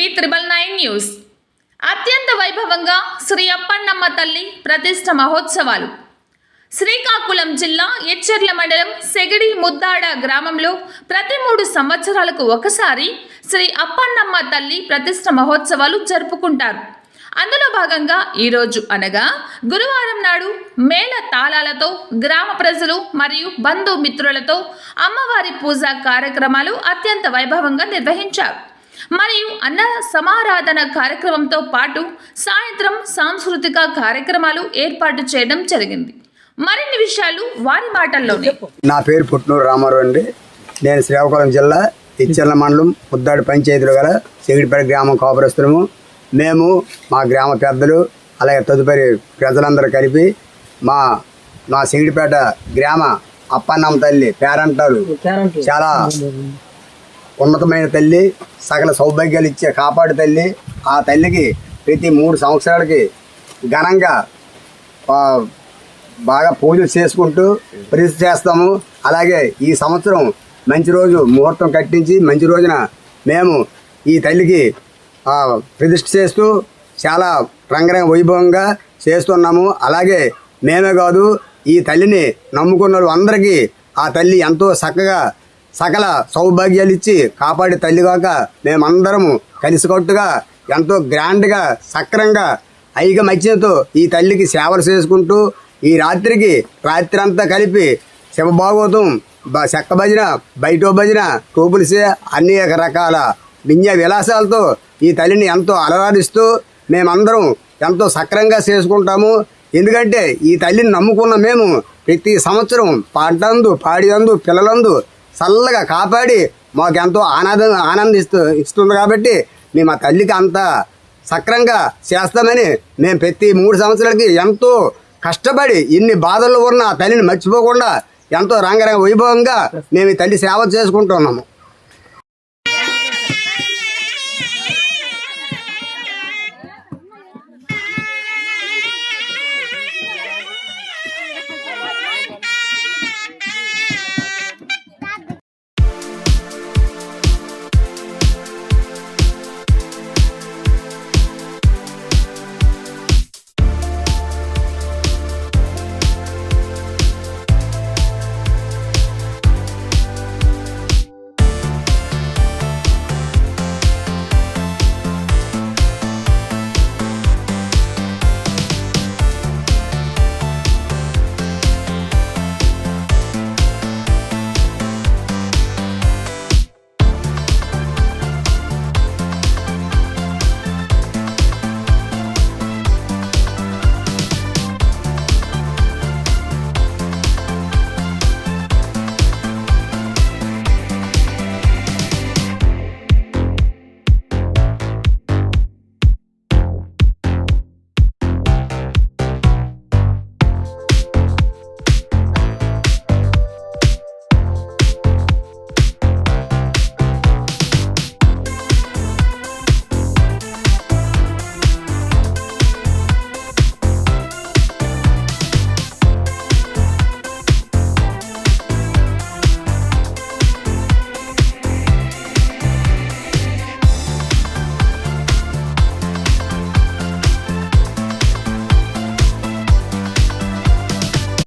V999 news. అత్యంత వైభవంగా శ్రీ అప్పన్నమ్మ తల్లి ప్రతిష్ఠ మహోత్సవాలు. శ్రీకాకుళం జిల్లా ఎచ్చెర్ల మండలం సెగిడి ముద్దాడ గ్రామంలో ప్రతి 3 సంవత్సరాలకు ఒకసారి శ్రీ అప్పన్నమ్మ తల్లి ప్రతిష్ఠ మహోత్సవాలు జరుపుకుంటారు. అందులో భాగంగా ఈరోజు అనగా గురువారం నాడు మేళ తాళాలతో గ్రామ ప్రజలు మరియు బంధుమిత్రులతో అమ్మవారి పూజా కార్యక్రమాలు అత్యంత వైభవంగా నిర్వహించారు. మరియు అన్న సమారాధన కార్యక్రమంతో పాటు సాయంత్రం సాంస్కృతిక కార్యక్రమాలు ఏర్పాటు చేయడం జరిగింది. మరిన్ని విషయాలు వారి మాటల్లోనే. నా పేరు పుట్నూరు రామారావు అండి. నేను శ్రీకాకుళం జిల్లా ఎచ్చెర్ల మండలం ముద్దాడు పంచాయతీలో గల సెగిడిపేట గ్రామం కాపురస్తులము. మేము మా గ్రామ పెద్దలు అలాగే తదుపరి ప్రజలందరూ కలిపి మా సెగిడిపేట గ్రామ అప్పన్నమ్మ తల్లి పేరంటారు చాలా ఉన్నతమైన తల్లి, సకల సౌభాగ్యాలు ఇచ్చే కాపాడు తల్లి. ఆ తల్లికి ప్రతి 3 సంవత్సరాలకి ఘనంగా బాగా పూజలు చేసుకుంటూ ప్రతిష్ఠ చేస్తాము. అలాగే ఈ సంవత్సరం మంచి రోజు ముహూర్తం కట్టించి మంచి రోజున మేము ఈ తల్లికి ప్రతిష్ఠ చేస్తూ చాలా రంగరంగ వైభవంగా చేస్తున్నాము. అలాగే మేమే కాదు, ఈ తల్లిని నమ్ముకున్న వాళ్ళందరికీ ఆ తల్లి ఎంతో చక్కగా సకల సౌభాగ్యాలు ఇచ్చి కాపాడే తల్లి కాక మేమందరము కలిసికట్టుగా ఎంతో గ్రాండ్గా సక్రంగా ఐకమత్యంతో ఈ తల్లికి సేవలు చేసుకుంటూ ఈ రాత్రి అంతా కలిపి శివభాగవతం, చెక్క భజన, బయటో భజన, టోపులిసే అనేక రకాల విన్య విలాసాలతో ఈ తల్లిని ఎంతో అలరాడిస్తూ మేమందరం ఎంతో సక్రంగా చేసుకుంటాము. ఎందుకంటే ఈ తల్లిని నమ్ముకున్న మేము ప్రతి సంవత్సరం పాడియందు పిల్లలందు చల్లగా కాపాడి మాకెంతో ఇస్తుంది కాబట్టి మేము ఆ తల్లికి అంత సక్రంగా చేస్తామని మేము ప్రతి 3 సంవత్సరాలకి ఎంతో కష్టపడి ఇన్ని బాధల్లో ఉన్న ఆ తల్లిని మర్చిపోకుండా ఎంతో రంగరంగ వైభవంగా మేము ఈ తల్లి సేవ చేసుకుంటున్నాము.